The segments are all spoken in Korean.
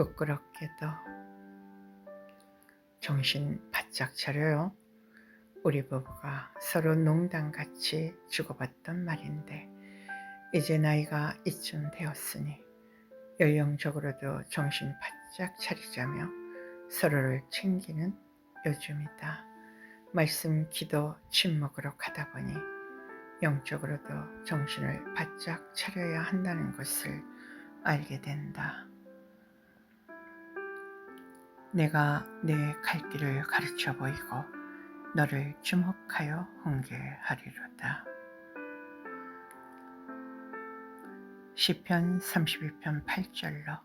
부끄럽게도 정신 바짝 차려요. 우리 부부가 서로 농담같이 주고받던 말인데 이제 나이가 이쯤 되었으니 연령적으로도 정신 바짝 차리자며 서로를 챙기는 요즘이다. 말씀, 기도, 침묵으로 가다 보니 영적으로도 정신을 바짝 차려야 한다는 것을 알게 된다. 내가 내 갈 길을 가르쳐 보이고 너를 주목하여 훈계하리로다. 시편 32편 8절로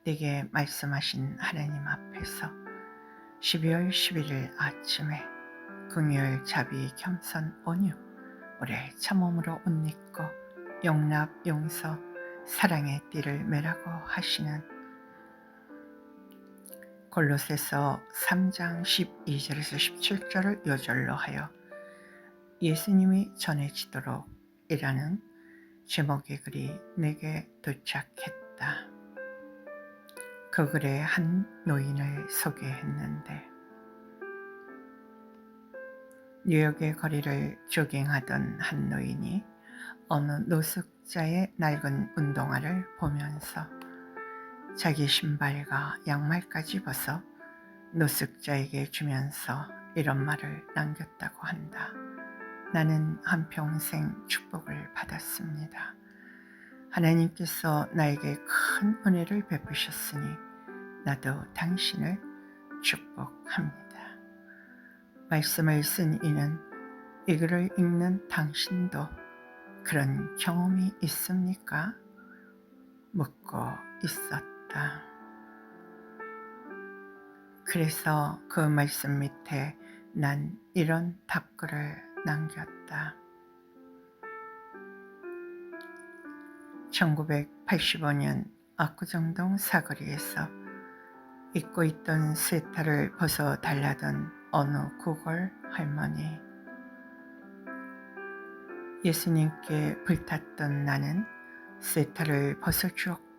내게 말씀하신 하나님 앞에서 12월 11일 아침에 긍휼, 자비, 겸손, 온유, 오래 참음으로 옷 입고 용납, 용서, 사랑의 띠를 매라고 하시는 골로새서 3장 12절에서 17절을 요절로 하여 예수님이 전해지도록 이라는 제목의 글이 내게 도착했다. 그 글에 한 노인을 소개했는데 뉴욕의 거리를 조깅하던 한 노인이 어느 노숙자의 낡은 운동화를 보면서 자기 신발과 양말까지 벗어 노숙자에게 주면서 이런 말을 남겼다고 한다. 나는 한평생 축복을 받았습니다. 하나님께서 나에게 큰 은혜를 베푸셨으니 나도 당신을 축복합니다. 말씀을 쓴 이는 이 글을 읽는 당신도 그런 경험이 있습니까? 묻고 있었다. 그래서 그 말씀 밑에 난 이런 답글을 남겼다. 1985년 압구정동 사거리에서 입고 있던 세타를 벗어 달라던 어느 구걸 할머니. 예수님께 불탔던 나는 세타를 벗어주었고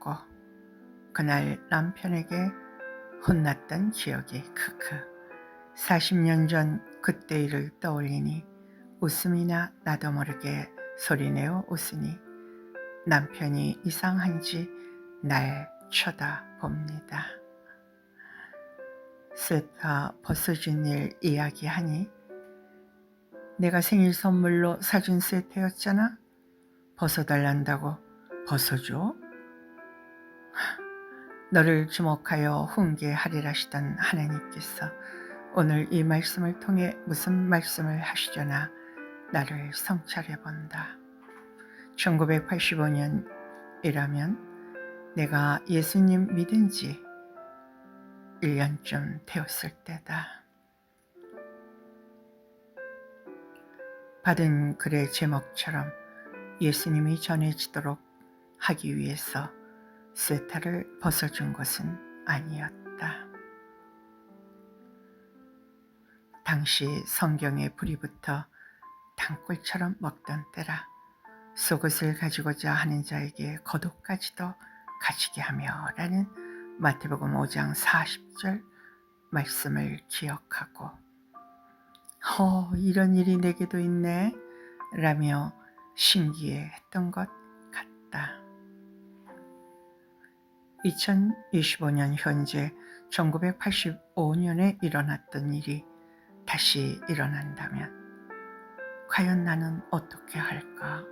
그날 남편에게 혼났던 기억이 크크. 40년 전 그때 일을 떠올리니 웃음이나 나도 모르게 소리내어 웃으니 남편이 이상한지 날 쳐다봅니다. 세타 벗어준 일 이야기하니 내가 생일 선물로 사준 세타였잖아. 벗어달란다고 벗어줘? 너를 주목하여 훈계하리라시던 하나님께서 오늘 이 말씀을 통해 무슨 말씀을 하시려나 나를 성찰해본다. 1985년이라면 내가 예수님 믿은 지 1년쯤 되었을 때다. 받은 글의 제목처럼 예수님이 전해지도록 하기 위해서 세타를 벗어준 것은 아니었다. 당시 성경에 불이 붙어 단꿀처럼 먹던 때라 속옷을 가지고자 하는 자에게 겉옷까지도 가지게 하며 라는 마태복음 5장 40절 말씀을 기억하고 이런 일이 내게도 있네 라며 신기해했던 것 같다. 2025년 현재 1985년에 일어났던 일이 다시 일어난다면 과연 나는 어떻게 할까?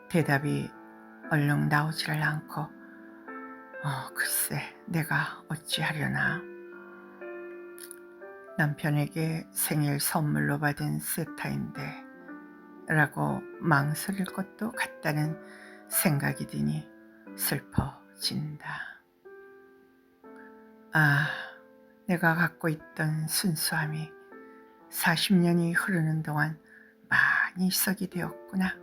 대답이 얼른 나오지를 않고 글쎄 내가 어찌하려나. 남편에게 생일 선물로 받은 세타인데 라고 망설일 것도 같다는 생각이 드니 슬퍼진다. 내가 갖고 있던 순수함이 40년이 흐르는 동안 많이 썩이 되었구나.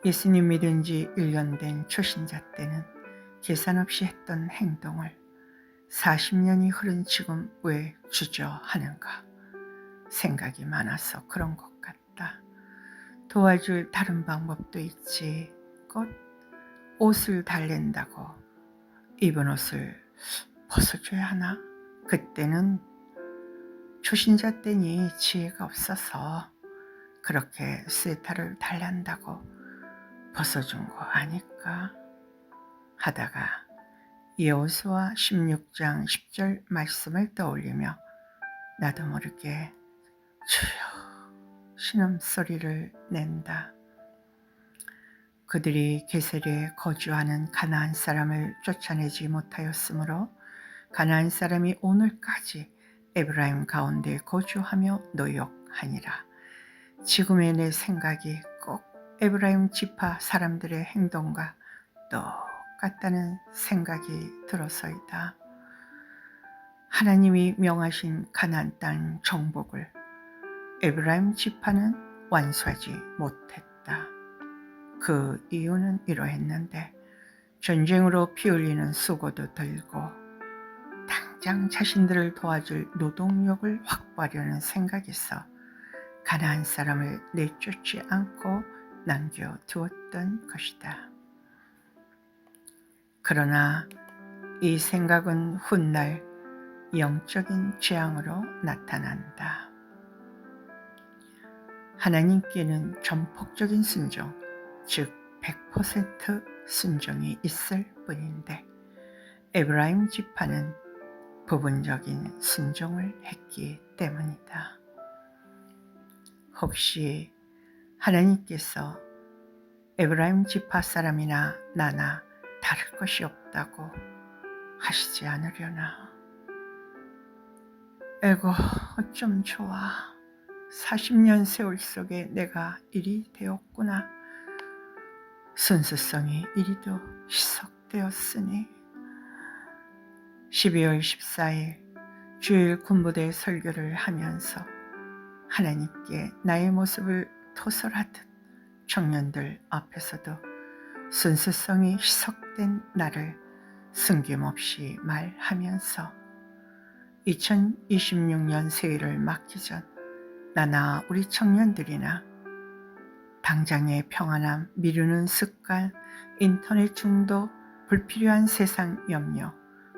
예수님 믿은 지 1년 된 초신자 때는 계산 없이 했던 행동을 40년이 흐른 지금 왜 주저하는가 생각이 많아서 그런 것 같다. 도와줄 다른 방법도 있지. 곧 옷을 달랜다고 입은 옷을 벗어줘야 하나? 그때는 초신자 때니 지혜가 없어서 그렇게 스웨터를 달란다고 벗어준 거 아닐까 하다가 여호수아 16장 10절 말씀을 떠올리며 나도 모르게 주여 신음소리를 낸다. 그들이 게셀에 거주하는 가나안 사람을 쫓아내지 못하였으므로 가나안 사람이 오늘까지 에브라임 가운데 거주하며 노역하니라. 지금의 내 생각이 꼭 에브라임 지파 사람들의 행동과 똑같다는 생각이 들어서이다. 하나님이 명하신 가나안 땅 정복을 에브라임 지파는 완수하지 못했다. 그 이유는 이러했는데 전쟁으로 피 흘리는 수고도 들고 당장 자신들을 도와줄 노동력을 확보하려는 생각에서 가나안 사람을 내쫓지 않고 남겨두었던 것이다. 그러나 이 생각은 훗날 영적인 재앙으로 나타난다. 하나님께는 전폭적인 순종, 즉 100% 순종이 있을 뿐인데 에브라임 지파는 부분적인 순종을 했기 때문이다. 혹시 하나님께서 에브라임 지파 사람이나 나나 다를 것이 없다고 하시지 않으려나? 에고 어쩜 좋아. 40년 세월 속에 내가 일이 되었구나. 순수성이 이리도 희석되었으니 12월 14일 주일 군부대 설교를 하면서 하나님께 나의 모습을 토설하듯 청년들 앞에서도 순수성이 희석된 나를 숨김없이 말하면서 2026년 새해를 맞기 전 나나 우리 청년들이나 당장의 평안함 미루는 습관, 인터넷 중독, 불필요한 세상 염려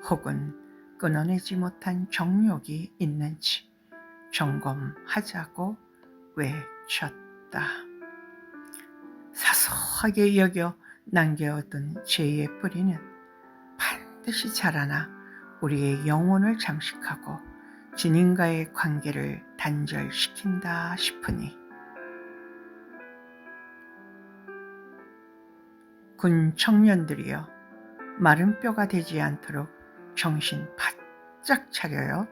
혹은 끊어내지 못한 정욕이 있는지 점검하자고 외쳤다. 사소하게 여겨 남겨둔 죄의 뿌리는 반드시 자라나 우리의 영혼을 잠식하고 주님과의 관계를 단절시킨다 싶으니 군 청년들이여 마른 뼈가 되지 않도록 정신 바짝 차려요.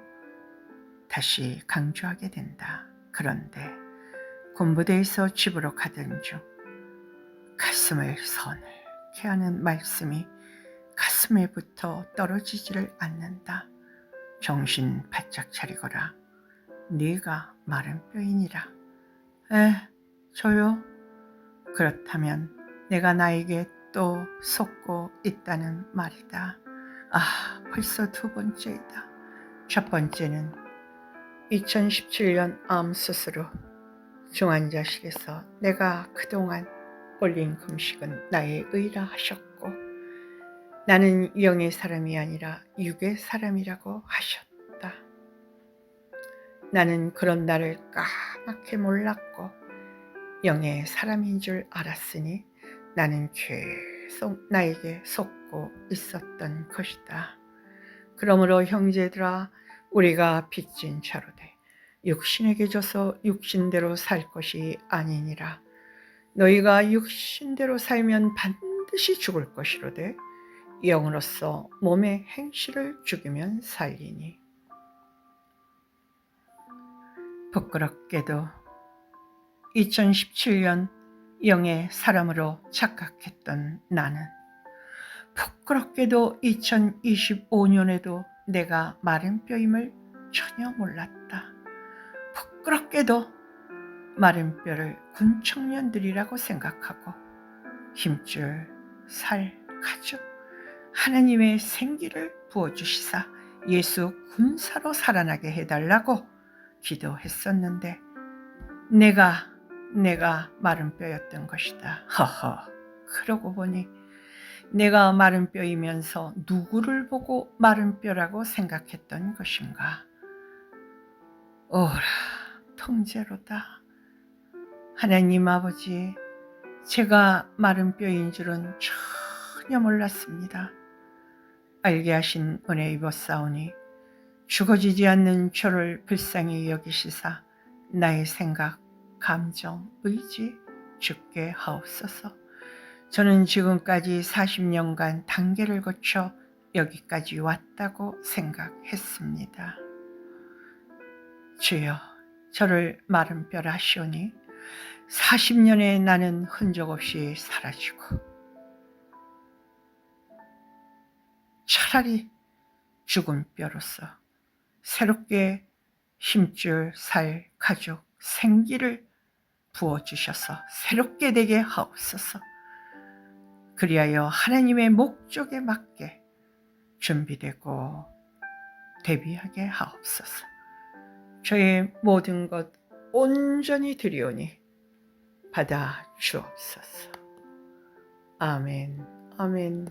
다시 강조하게 된다. 그런데 군부대에서 집으로 가던 중 가슴을 서늘케 하는 말씀이 가슴에 붙어 떨어지지를 않는다. 정신 바짝 차리거라. 네가 마른 뼈이니라. 저요? 그렇다면 내가 나에게 또 속고 있다는 말이다. 벌써 두 번째이다. 첫 번째는 2017년 암 수술 후 중환자실에서 내가 그동안 올린 금식은 나의 의라 하셨고 나는 영의 사람이 아니라 육의 사람이라고 하셨다. 나는 그런 나를 까맣게 몰랐고 영의 사람인 줄 알았으니 나는 계속 나에게 속고 있었던 것이다. 그러므로 형제들아 우리가 빚진 자로되 육신에게 져서 육신대로 살 것이 아니니라. 너희가 육신대로 살면 반드시 죽을 것이로되 영으로서 몸의 행실을 죽이면 살리니. 부끄럽게도 2017년 영의 사람으로 착각했던 나는 부끄럽게도 2025년에도 내가 마른 뼈임을 전혀 몰랐다. 부끄럽게도 마른 뼈를 군 청년들이라고 생각하고 힘줄 살 가죽 하나님의 생기를 부어주시사 예수 군사로 살아나게 해달라고 기도했었는데 내가 마른 뼈였던 것이다. 허허. 그러고 보니 내가 마른 뼈이면서 누구를 보고 마른 뼈라고 생각했던 것인가? 오라, 통제로다. 하나님 아버지, 제가 마른 뼈인 줄은 전혀 몰랐습니다. 알게 하신 은혜 입었사오니 죽어지지 않는 저를 불쌍히 여기시사 나의 생각, 감정, 의지 죽게 하옵소서. 저는 지금까지 40년간 단계를 거쳐 여기까지 왔다고 생각했습니다. 주여, 저를 마른 뼈라 하시오니 40년의 나는 흔적 없이 사라지고 차라리 죽은 뼈로서 새롭게 힘줄 살 가족 생기를 부어주셔서 새롭게 되게 하옵소서. 그리하여 하나님의 목적에 맞게 준비되고 대비하게 하옵소서. 저의 모든 것 온전히 드리오니 받아 주옵소서. 아멘, 아멘.